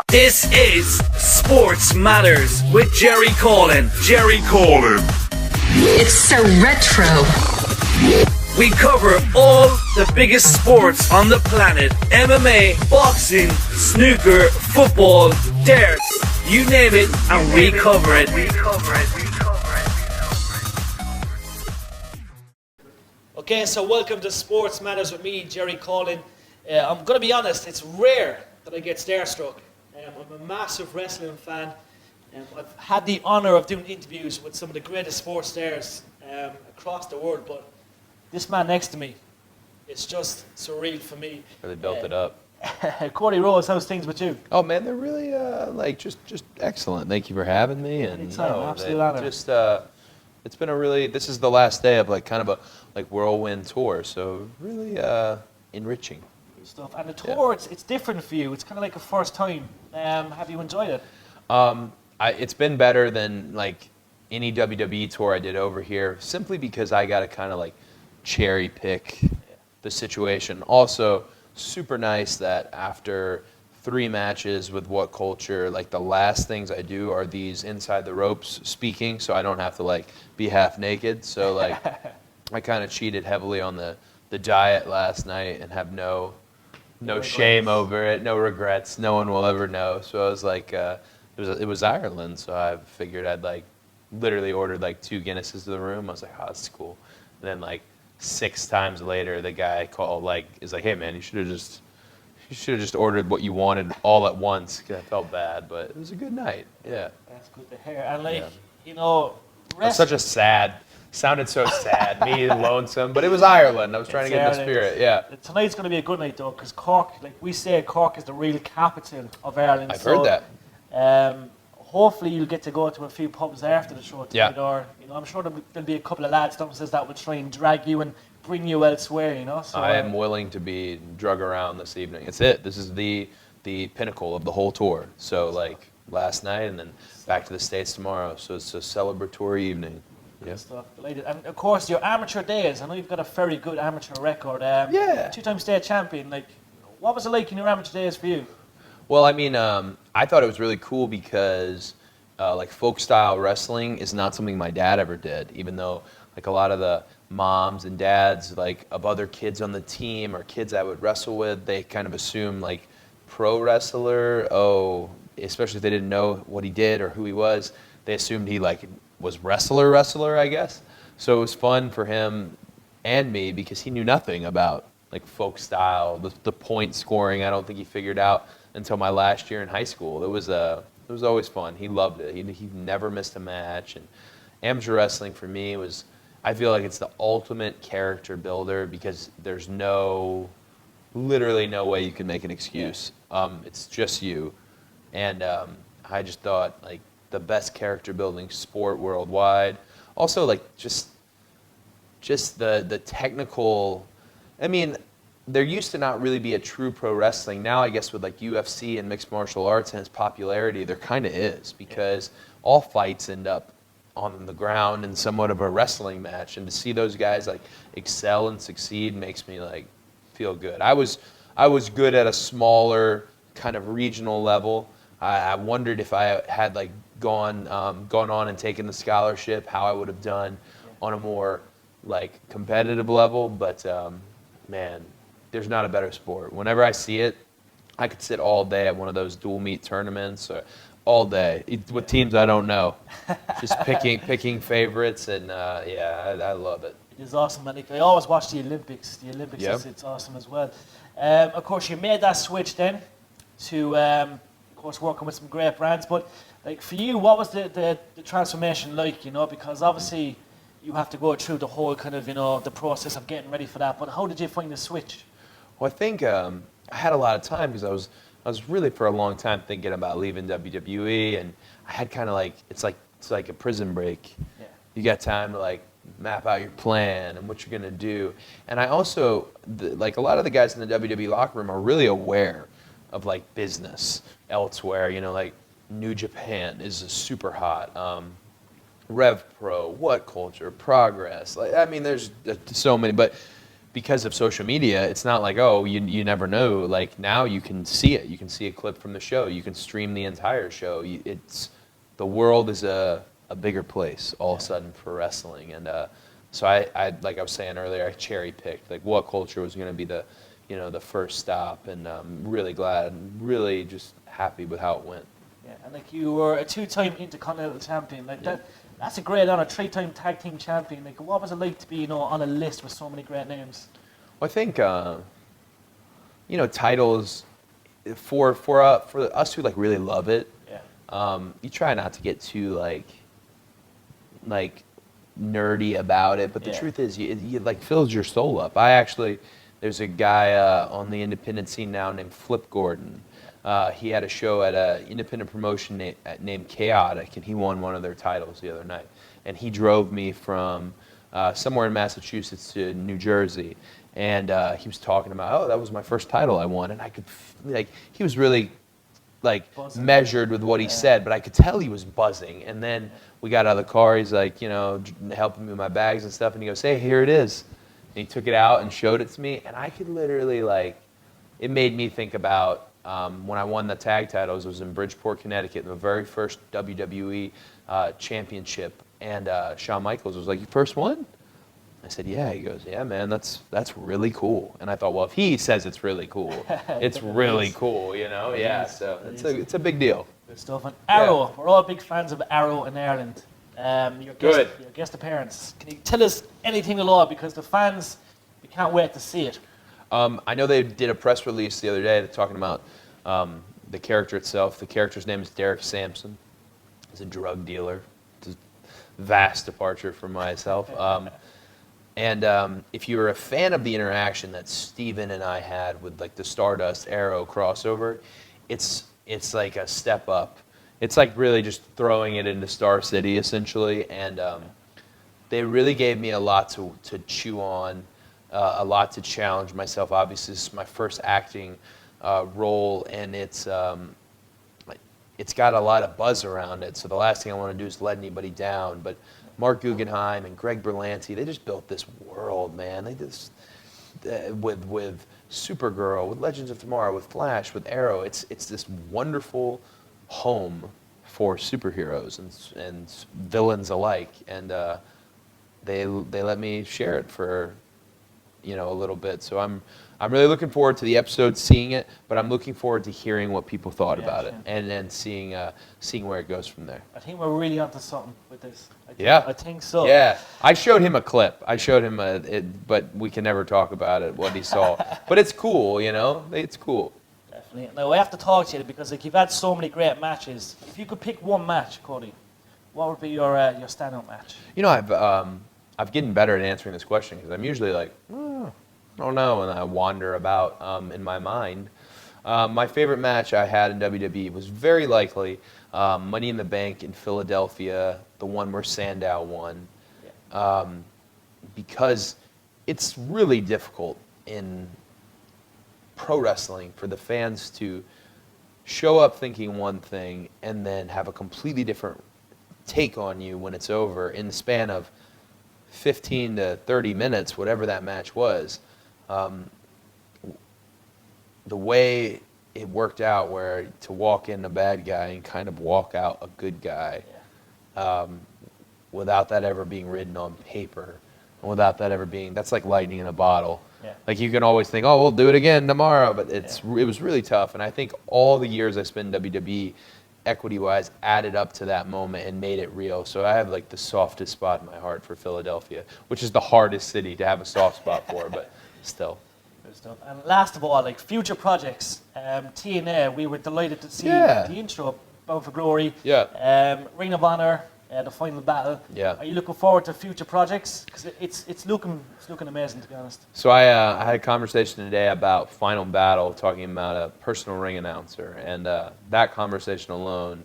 This is Sports Matters with Jerry Coughlan. It's so retro. We cover all the biggest sports on the planet. MMA, boxing, snooker, football, darts, you name it, and we cover it. Okay, so welcome to Sports Matters with me, Jerry Coughlan. I'm going to be honest, it's rare that I get starstruck. I'm a massive wrestling fan. I've had the honour of doing interviews with some of the greatest sports stars across the world, but this man next to me, it's just surreal for me. Really built it up. Cody Rhodes, how's things with you? Oh man, they're really just excellent. Thank you for having me. And anytime, absolute honor. Just it's been a really, this is the last day of kind of a whirlwind tour, so really enriching. Stuff. And the tour, it's different for you. It's kind of like a first time. Have you enjoyed it? It's been better than any WWE tour I did over here, simply because I got to kind of cherry pick the situation. Also, super nice that after 3 matches with What Culture, the last things I do are these inside the ropes speaking, so I don't have to be half naked. So I kind of cheated heavily on the diet last night and have no shame over it, no regrets. No one will ever know. So I was it was Ireland, so I figured I'd literally ordered 2 Guinnesses to the room. I was like, oh, that's cool. And then 6 times later, the guy called is like, hey man, you should have just ordered what you wanted all at once. Cause I felt bad, but it was a good night. Yeah. That's good to hear. And It's such a sad. Sounded so sad, me lonesome, but it was Ireland. I was trying to get in the spirit. Yeah. Tonight's going to be a good night though, because Cork, we say, Cork is the real capital of Ireland. I've heard that. Hopefully you'll get to go to a few pubs after the show tonight, or I'm sure there'll be a couple of lads downstairs that will try and drag you and bring you elsewhere. So I am willing to be drug around this evening. It's it. This is the pinnacle of the whole tour. So last night and then back to the States tomorrow. So it's a celebratory evening. Yeah. Stuff. And of course, your amateur days. I know you've got a very good amateur record. 2-time state champion. What was it like in your amateur days for you? Well, I mean, I thought it was really cool because folk style wrestling is not something my dad ever did. Even though a lot of the moms and dads of other kids on the team or kids I would wrestle with, they kind of assume pro wrestler. Especially if they didn't know what he did or who he was, they assumed he was wrestler, I guess. So it was fun for him and me because he knew nothing about folk style, the point scoring. I don't think he figured out until my last year in high school. It was always fun. He loved it. He never missed a match. And amateur wrestling for me was, I feel like it's the ultimate character builder because there's literally no way you can make an excuse. It's just you. And I just thought the best character building sport worldwide. Also just the technical, I mean, there used to not really be a true pro wrestling. Now I guess with UFC and mixed martial arts and its popularity, there kind of is because all fights end up on the ground in somewhat of a wrestling match, and to see those guys excel and succeed makes me feel good. I was good at a smaller kind of regional level. I wondered if I had gone on and taken the scholarship, how I would have done on a more competitive level. But man, there's not a better sport. Whenever I see it, I could sit all day at one of those dual meet tournaments, all day with teams I don't know, just picking favorites, and I love it. It's awesome, and I always watch the Olympics. The Olympics, it's awesome as well. Of course, you made that switch then to, of course, working with some great brands. But for you, what was the transformation like? Because obviously you have to go through the whole kind of the process of getting ready for that. But how did you find the switch? Well, I think I had a lot of time because I was really for a long time thinking about leaving WWE, and I had kind of it's like a prison break. Yeah. You got time to map out your plan and what you're gonna do. And I also a lot of the guys in the WWE locker room are really aware of business elsewhere. New Japan is super hot. Rev Pro, What Culture, Progress. I mean, there's so many, but because of social media, it's not like, oh, you never know. Like now you can see it. You can see a clip from the show. You can stream the entire show. The world is a bigger place all of a sudden for wrestling. And so I like I was saying earlier, I cherry picked like what culture was going to be the first stop, and I'm really glad and really just happy with how it went. Yeah, and like you were a 2-time Intercontinental Champion. Like that's a great honor. 3-time Tag Team Champion. Like, what was it like to be, on a list with so many great names? Well, I think titles for us who like really love it. Yeah. You try not to get too like nerdy about it, but the truth is, you like fills your soul up. There's a guy on the independent scene now named Flip Gordon. He had a show at an independent promotion named Chaotic, and he won one of their titles the other night. And he drove me from somewhere in Massachusetts to New Jersey, and he was talking about, oh, that was my first title I won, and I could he was really buzzing. Measured with what he said, but I could tell he was buzzing. And then we got out of the car. He's like, helping me with my bags and stuff, and he goes, hey, here it is. And he took it out and showed it to me, and I could literally it made me think about when I won the tag titles. It was in Bridgeport, Connecticut, the very first WWE championship, and Shawn Michaels was like, "You first one?" I said, "Yeah." He goes, "Yeah, man, that's really cool." And I thought, well, if he says it's really cool, it's really cool, Yeah, so it's a big deal. Good stuff. And Arrow, we're all big fans of Arrow in Ireland. Your guest appearance. Can you tell us anything at all? Because the fans, we can't wait to see it. I know they did a press release the other day talking about the character itself. The character's name is Derek Sampson. He's a drug dealer. It's a vast departure from myself. And if you're a fan of the interaction that Steven and I had with the Stardust Arrow crossover, it's like a step up. It's like really just throwing it into Star City essentially, and they really gave me a lot to chew on, a lot to challenge myself. Obviously, this is my first acting role, and it's got a lot of buzz around it. So the last thing I want to do is let anybody down. But Mark Guggenheim and Greg Berlanti, they just built this world, man. They just with Supergirl, with Legends of Tomorrow, with Flash, with Arrow. It's this wonderful home for superheroes and villains alike, and they let me share it for a little bit. So I'm really looking forward to the episode, seeing it, but I'm looking forward to hearing what people thought about it, and then seeing where it goes from there. I think we're really onto something with this. I think so. Yeah, I showed him a clip. I showed him but we can never talk about it, what he saw. But it's cool, it's cool. Definitely. Now we have to talk to you because you've had so many great matches. If you could pick one match, Cody, what would be your standout match? I've gotten better at answering this question because I'm usually like, I don't know, and I wander about in my mind. My favorite match I had in WWE was very likely Money in the Bank in Philadelphia, the one where Sandow won, because it's really difficult in pro wrestling for the fans to show up thinking one thing and then have a completely different take on you when it's over in the span of 15 to 30 minutes, whatever that match was. The way it worked out, where to walk in a bad guy and kind of walk out a good guy, without that ever being written on paper, and without that ever being, that's like lightning in a bottle. Yeah. Like you can always think, oh, we'll do it again tomorrow, but it was really tough. And I think all the years I spent in WWE, equity-wise, added up to that moment and made it real. So I have the softest spot in my heart for Philadelphia, which is the hardest city to have a soft spot for, but still. Good stuff. And last of all, future projects. TNA, we were delighted to see the intro, Bound for Glory. Yeah. Ring of Honor, the final battle. Yeah. Are you looking forward to future projects? Because it's looking amazing, to be honest. So I had a conversation today about Final Battle, talking about a personal ring announcer, and that conversation alone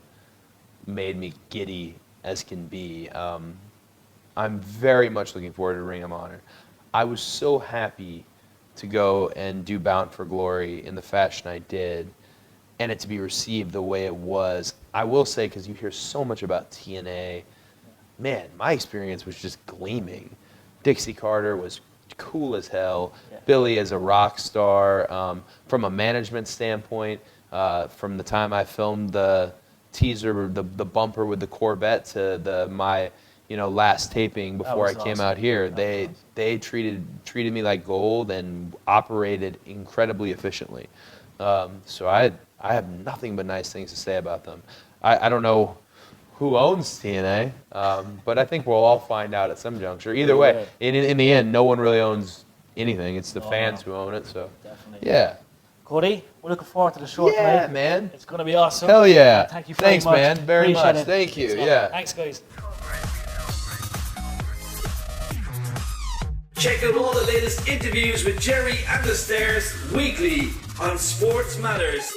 made me giddy as can be. I'm very much looking forward to Ring of Honor. I was so happy to go and do Bound for Glory in the fashion I did, and it to be received the way it was. I will say, because you hear so much about TNA, man, my experience was just gleaming. Dixie Carter was cool as hell. Yeah. Billy is a rock star. From a management standpoint, from the time I filmed the teaser, the bumper with the Corvette to my last taping before I came awesome. out here, they treated me like gold and operated incredibly efficiently. So I have nothing but nice things to say about them. I don't know who owns TNA, but I think we'll all find out at some juncture. Either way, in the end, no one really owns anything. It's the fans who own it. So Definitely. yeah. Cody, we're looking forward to the show tonight. Yeah, man. It's going to be awesome. Hell yeah. Thank you very much. Thanks, man. Very Appreciate much. it. Thank you. So, Yeah. Thanks, guys. Check out all the latest interviews with Jerry and the Stairs weekly on Sports Matters.